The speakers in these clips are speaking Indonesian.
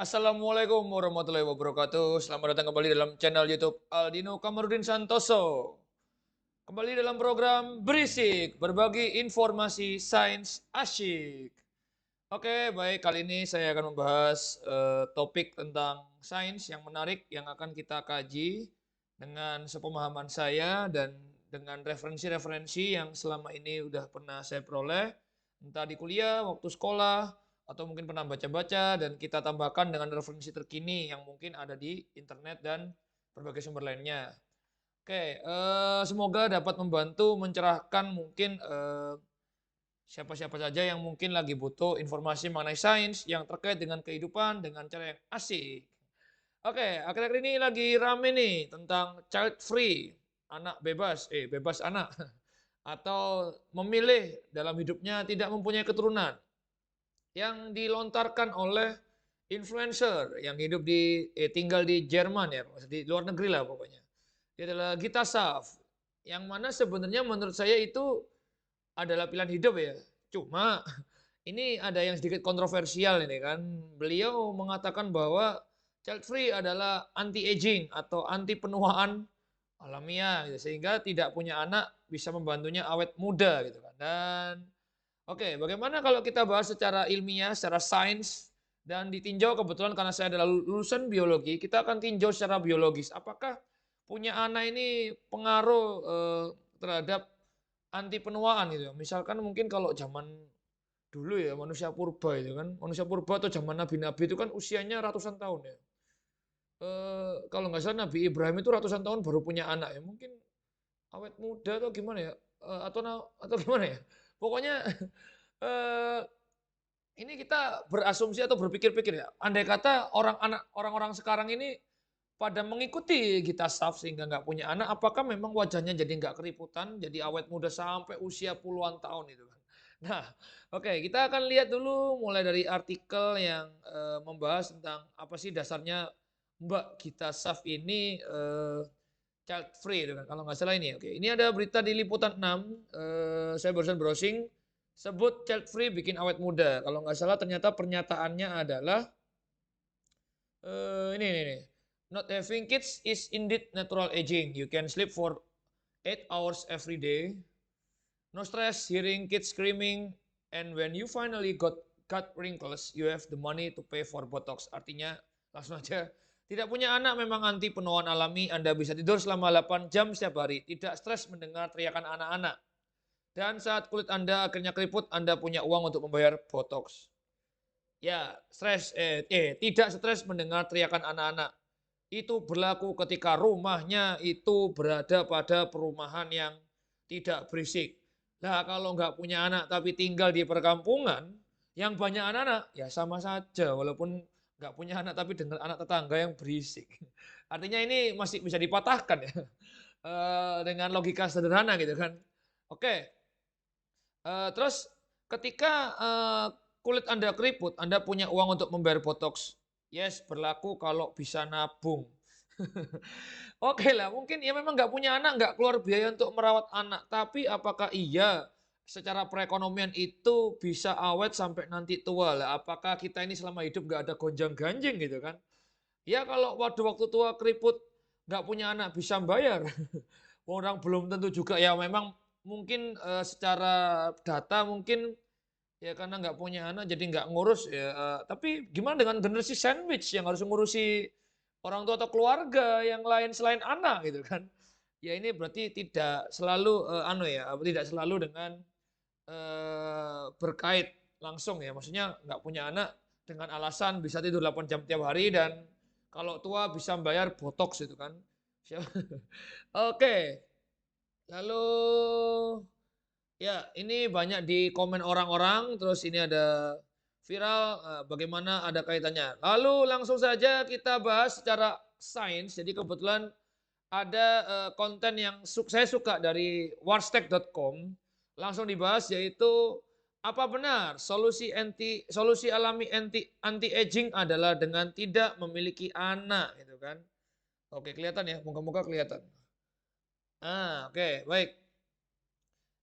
Assalamualaikum warahmatullahi wabarakatuh. Selamat datang kembali dalam channel YouTube Aldino Kamarudin Santoso. Kembali dalam program Berisik, berbagi informasi sains asyik. Oke, baik, kali ini saya akan membahas topik tentang sains yang menarik yang akan kita kaji dengan sepemahaman saya dan dengan referensi-referensi yang selama ini udah pernah saya peroleh, entah di kuliah, waktu sekolah, atau mungkin pernah baca-baca, dan kita tambahkan dengan referensi terkini yang mungkin ada di internet dan berbagai sumber lainnya. Oke, semoga dapat membantu mencerahkan mungkin siapa-siapa saja yang mungkin lagi butuh informasi mengenai sains yang terkait dengan kehidupan dengan cara yang asik. Oke, akhir-akhir ini lagi rame nih tentang child free, anak bebas, bebas anak, atau memilih dalam hidupnya tidak mempunyai keturunan yang dilontarkan oleh influencer yang hidup tinggal di Jerman ya, di luar negeri lah pokoknya. Dia adalah Gita Saf, yang mana sebenarnya menurut saya itu adalah pilihan hidup ya. Cuma ini ada yang sedikit kontroversial ini kan. Beliau mengatakan bahwa child free adalah anti aging atau anti penuaan alamiah gitu, sehingga tidak punya anak bisa membantunya awet muda gitu kan. Dan oke, bagaimana kalau kita bahas secara ilmiah, secara sains, dan ditinjau kebetulan karena saya adalah lulusan biologi, kita akan tinjau secara biologis. Apakah punya anak ini pengaruh terhadap anti penuaan gitu ya? Misalkan mungkin kalau zaman dulu ya manusia purba itu kan, manusia purba atau zaman nabi-nabi itu kan usianya ratusan tahun ya. Kalau nggak salah Nabi Ibrahim itu ratusan tahun baru punya anak ya. Mungkin awet muda atau gimana ya? Atau gimana ya? Pokoknya eh, ini kita berasumsi atau berpikir-pikir ya. Andai kata orang-orang sekarang ini pada mengikuti Gita Staff sehingga nggak punya anak, apakah memang wajahnya jadi nggak keriputan, jadi awet muda sampai usia puluhan tahun itu kan? Nah, oke, kita akan lihat dulu mulai dari artikel yang membahas tentang apa sih dasarnya Mbak Gita Staff ini child free itu kan, kalau nggak salah ini. Oke, ini ada berita di Liputan 6. Saya barusan browsing, sebut child free bikin awet muda. Kalau nggak salah ternyata pernyataannya adalah ini. Not having kids is indeed natural aging. You can sleep for 8 hours every day. No stress hearing kids screaming. And when you finally got wrinkles, you have the money to pay for botox. Artinya langsung aja, tidak punya anak memang anti penuaan alami. Anda bisa tidur selama 8 jam setiap hari. Tidak stres mendengar teriakan anak-anak. Dan saat kulit Anda akhirnya keriput, Anda punya uang untuk membayar botox. Ya, tidak stres mendengar teriakan anak-anak. Itu berlaku ketika rumahnya itu berada pada perumahan yang tidak berisik. Nah, kalau nggak punya anak tapi tinggal di perkampungan yang banyak anak-anak, ya sama saja. Walaupun nggak punya anak tapi dengar anak tetangga yang berisik. Artinya ini masih bisa dipatahkan ya. Dengan logika sederhana gitu kan. Oke, terus ketika kulit Anda keriput, Anda punya uang untuk membayar botox. Yes, berlaku kalau bisa nabung. Oke lah, mungkin ya memang nggak punya anak, nggak keluar biaya untuk merawat anak. Tapi apakah iya secara perekonomian itu bisa awet sampai nanti tua lah? Apakah kita ini selama hidup nggak ada gonjang-ganjing gitu kan? Ya kalau waktu tua keriput nggak punya anak bisa bayar. Orang belum tentu juga ya memang mungkin secara data mungkin ya karena nggak punya anak jadi nggak ngurus ya. Tapi gimana dengan generasi sandwich yang harus ngurusi orang tua atau keluarga yang lain selain anak gitu kan? Ya ini berarti tidak selalu tidak selalu dengan berkait langsung ya. Maksudnya nggak punya anak dengan alasan bisa tidur 8 jam tiap hari dan kalau tua bisa bayar botox itu kan. Oke, lalu ya, ini banyak di komen orang-orang, terus ini ada viral, bagaimana ada kaitannya. Lalu langsung saja kita bahas secara sains. Jadi kebetulan ada konten yang saya suka dari warstek.com. Langsung dibahas yaitu apa benar solusi alami anti aging adalah dengan tidak memiliki anak gitu kan. Oke, kelihatan ya, moga-moga kelihatan. Oke, baik.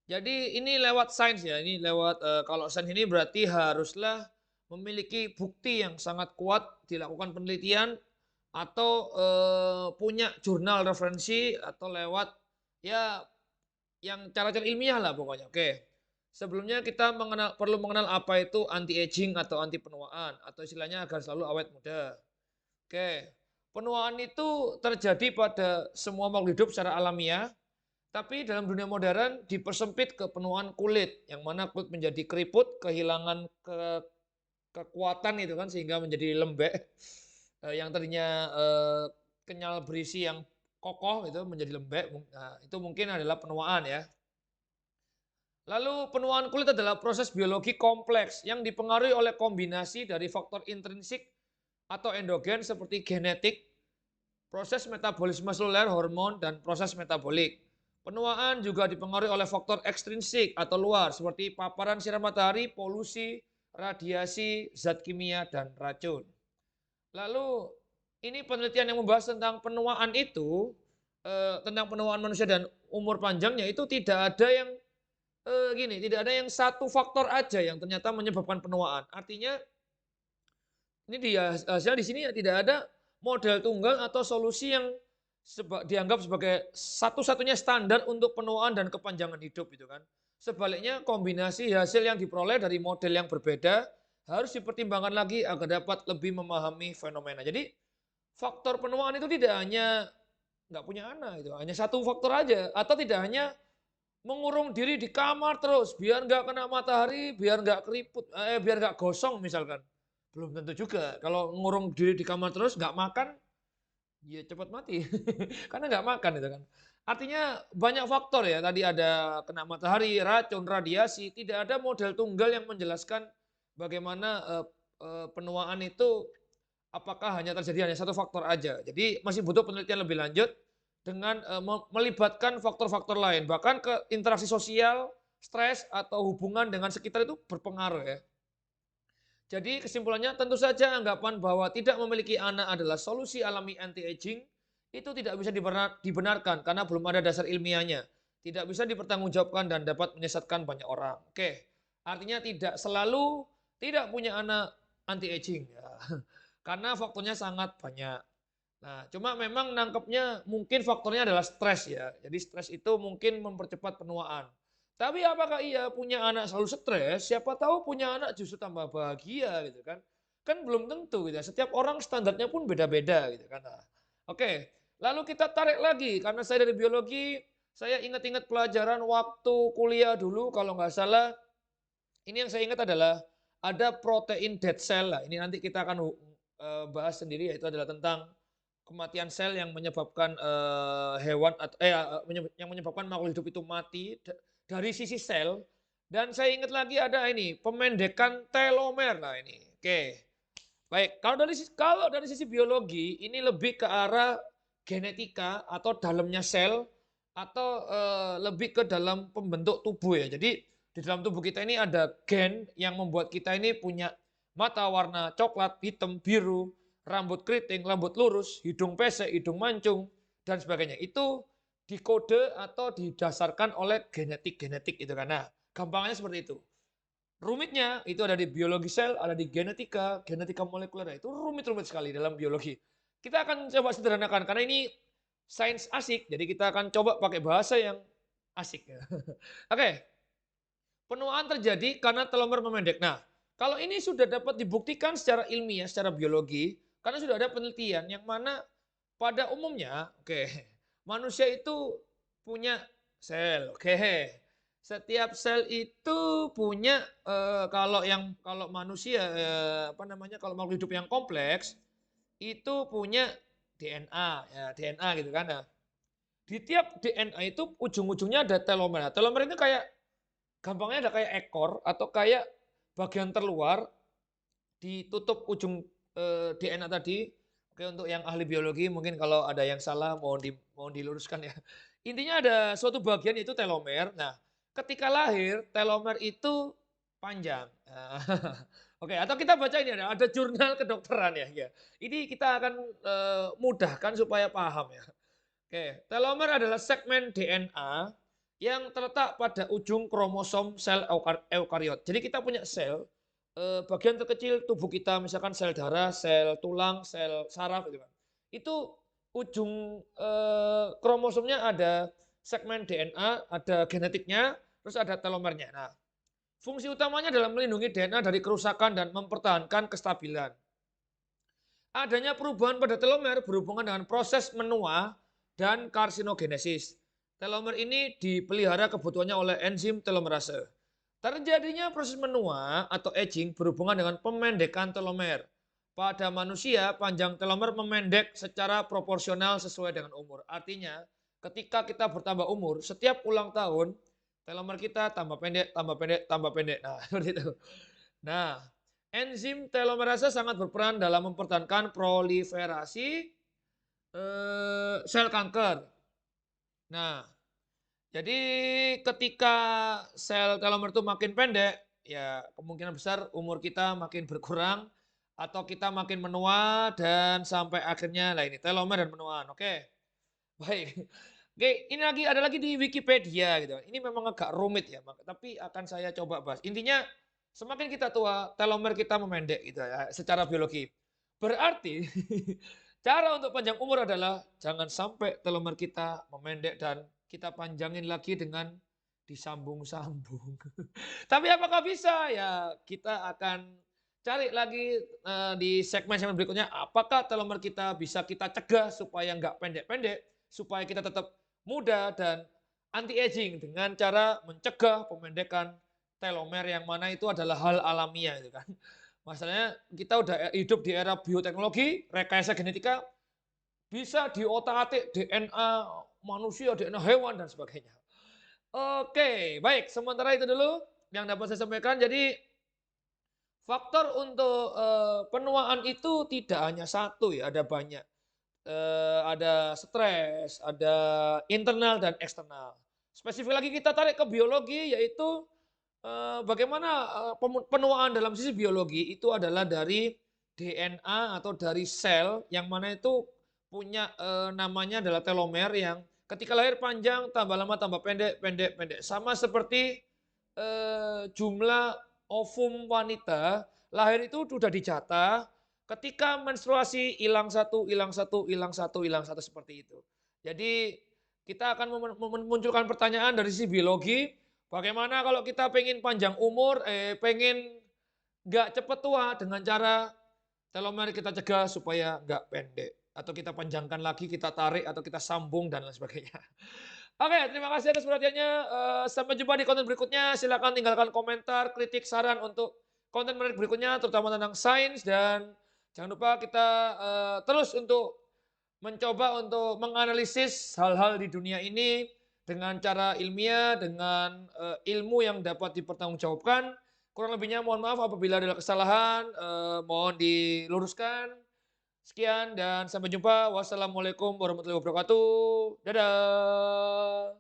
Jadi ini lewat sains ya, ini lewat kalau sains ini berarti haruslah memiliki bukti yang sangat kuat, dilakukan penelitian, atau punya jurnal referensi, atau lewat ya yang cara-cara ilmiah lah pokoknya. Oke. Sebelumnya kita perlu mengenal apa itu anti-aging atau anti penuaan, atau istilahnya agar selalu awet muda. Oke. Penuaan itu terjadi pada semua makhluk hidup secara alamiah, tapi dalam dunia modern dipersempit ke penuaan kulit, yang mana kulit menjadi keriput, kehilangan kekuatan itu kan, sehingga menjadi lembek. Yang tadinya kenyal berisi yang kokoh itu menjadi lembek. Nah, itu mungkin adalah penuaan ya. Lalu penuaan kulit adalah proses biologi kompleks yang dipengaruhi oleh kombinasi dari faktor intrinsik atau endogen seperti genetik, proses metabolisme seluler, hormon, dan proses metabolik. Penuaan juga dipengaruhi oleh faktor ekstrinsik atau luar seperti paparan sinar matahari, polusi, radiasi, zat kimia, dan racun. Lalu ini penelitian yang membahas tentang penuaan itu, tentang penuaan manusia dan umur panjangnya itu tidak ada yang tidak ada yang satu faktor aja yang ternyata menyebabkan penuaan. Artinya ini hasil di sini tidak ada model tunggal atau solusi yang dianggap sebagai satu-satunya standar untuk penuaan dan kepanjangan hidup gitu kan. Sebaliknya kombinasi hasil yang diperoleh dari model yang berbeda harus dipertimbangkan lagi agar dapat lebih memahami fenomena. Jadi faktor penuaan itu tidak hanya nggak punya anak itu, hanya satu faktor aja, atau tidak hanya mengurung diri di kamar terus biar nggak kena matahari, biar nggak keriput, biar nggak gosong misalkan. Belum tentu juga. Kalau ngurung diri di kamar terus nggak makan, ya cepat mati. Karena nggak makan itu kan. Artinya banyak faktor ya. Tadi ada kena matahari, racun, radiasi. Tidak ada model tunggal yang menjelaskan bagaimana penuaan itu apakah hanya terjadi hanya satu faktor aja. Jadi masih butuh penelitian lebih lanjut dengan melibatkan faktor-faktor lain. Bahkan ke interaksi sosial, stres, atau hubungan dengan sekitar itu berpengaruh ya. Jadi kesimpulannya tentu saja anggapan bahwa tidak memiliki anak adalah solusi alami anti-aging itu tidak bisa dibenarkan karena belum ada dasar ilmiahnya. Tidak bisa dipertanggungjawabkan dan dapat menyesatkan banyak orang. Oke, artinya tidak selalu tidak punya anak anti-aging. Ya. Karena faktornya sangat banyak. Nah, cuma memang nangkepnya mungkin faktornya adalah stres ya. Jadi stres itu mungkin mempercepat penuaan. Tapi apakah iya punya anak selalu stres? Siapa tahu punya anak justru tambah bahagia gitu kan. Kan belum tentu gitu ya. Setiap orang standarnya pun beda-beda gitu kan. Nah, oke, lalu kita tarik lagi karena saya dari biologi, saya ingat-ingat pelajaran waktu kuliah dulu kalau nggak salah. Ini yang saya ingat adalah ada protein dead cell lah. Ini nanti kita akan bahas sendiri yaitu adalah tentang kematian sel yang menyebabkan hewan atau yang menyebabkan makhluk hidup itu mati dari sisi sel. Dan saya ingat lagi ada ini pemendekan telomer. Nah ini, oke. Baik, kalau dari sisi biologi ini lebih ke arah genetika atau dalamnya sel atau lebih ke dalam pembentuk tubuh ya. Jadi di dalam tubuh kita ini ada gen yang membuat kita ini punya mata warna coklat, hitam, biru, rambut keriting, rambut lurus, hidung pesek, hidung mancung, dan sebagainya. Itu dikode atau didasarkan oleh genetik-genetik itu kan. Nah, gampangnya seperti itu. Rumitnya itu ada di biologi sel, ada di genetika, genetika molekuler. Nah, itu rumit-rumit sekali dalam biologi. Kita akan coba sederhanakan karena ini sains asik, jadi kita akan coba pakai bahasa yang asik. Oke, penuaan terjadi karena telomer memendek. Nah, kalau ini sudah dapat dibuktikan secara ilmiah, secara biologi, karena sudah ada penelitian yang mana pada umumnya, manusia itu punya sel, setiap sel itu punya kalau manusia kalau makhluk hidup yang kompleks itu punya DNA ya DNA gitu kan. Nah, di tiap DNA itu ujung-ujungnya ada telomer. Nah, telomer itu kayak gampangnya ada kayak ekor atau kayak bagian terluar ditutup ujung DNA tadi. Oke, untuk yang ahli biologi mungkin kalau ada yang salah mohon diluruskan ya. Intinya ada suatu bagian yaitu telomer. Nah, ketika lahir telomer itu panjang. Nah, oke, atau kita baca ini ada jurnal kedokteran ya. Ya. Ini kita akan mudahkan supaya paham ya. Oke, telomer adalah segmen DNA yang terletak pada ujung kromosom sel eukariot. Jadi kita punya sel, bagian terkecil tubuh kita, misalkan sel darah, sel tulang, sel saraf gitu kan. Itu ujung, kromosomnya ada segmen DNA, ada genetiknya, terus ada telomernya. Nah, fungsi utamanya adalah melindungi DNA dari kerusakan dan mempertahankan kestabilan. Adanya perubahan pada telomer berhubungan dengan proses menua dan karsinogenesis. Telomer ini dipelihara kebutuhannya oleh enzim telomerase. Terjadinya proses menua atau aging berhubungan dengan pemendekan telomer. Pada manusia, panjang telomer memendek secara proporsional sesuai dengan umur. Artinya, ketika kita bertambah umur, setiap ulang tahun, telomer kita tambah pendek, tambah pendek, tambah pendek. Nah, seperti itu. Nah, enzim telomerase sangat berperan dalam mempertahankan proliferasi sel kanker. Nah, jadi ketika sel telomer itu makin pendek, ya kemungkinan besar umur kita makin berkurang atau kita makin menua dan sampai akhirnya lah ini telomer dan menuaan. Oke. Baik. Oke, ini ada lagi di Wikipedia gitu. Ini memang agak rumit ya, tapi akan saya coba bahas. Intinya semakin kita tua, telomer kita memendek gitu ya, secara biologi. Berarti cara untuk panjang umur adalah jangan sampai telomer kita memendek dan kita panjangin lagi dengan disambung-sambung. Tapi apakah bisa? Ya, kita akan cari lagi di segmen-segmen berikutnya. Apakah telomer kita bisa kita cegah supaya nggak pendek-pendek, supaya kita tetap muda dan anti-aging dengan cara mencegah pemendekan telomer yang mana itu adalah hal alamiah gitu kan. Masalahnya kita udah hidup di era bioteknologi, rekayasa genetika, bisa diotak-atik DNA manusia, DNA hewan dan sebagainya. Oke, baik. Sementara itu dulu yang dapat saya sampaikan. Jadi faktor untuk penuaan itu tidak hanya satu ya, ada banyak. Ada stres, ada internal dan eksternal. Spesifik lagi kita tarik ke biologi yaitu bagaimana penuaan dalam sisi biologi itu adalah dari DNA atau dari sel yang mana itu punya namanya adalah telomer yang ketika lahir panjang, tambah lama tambah pendek, pendek, pendek. Sama seperti jumlah ovum wanita lahir itu sudah dijatah, ketika menstruasi hilang satu, hilang satu, hilang satu, hilang satu seperti itu. Jadi kita akan memunculkan pertanyaan dari sisi biologi, bagaimana kalau kita pengen panjang umur, pengen nggak cepat tua dengan cara telomer kita cegah supaya nggak pendek. Atau kita panjangkan lagi, kita tarik, atau kita sambung, dan lain sebagainya. Oke, terima kasih atas perhatiannya. Sampai jumpa di konten berikutnya. Silakan tinggalkan komentar, kritik, saran untuk konten menarik berikutnya, terutama tentang sains. Dan jangan lupa kita terus untuk mencoba untuk menganalisis hal-hal di dunia ini dengan cara ilmiah, dengan ilmu yang dapat dipertanggungjawabkan. Kurang lebihnya mohon maaf apabila ada kesalahan, mohon diluruskan. Sekian dan sampai jumpa. Wassalamualaikum warahmatullahi wabarakatuh. Dadah.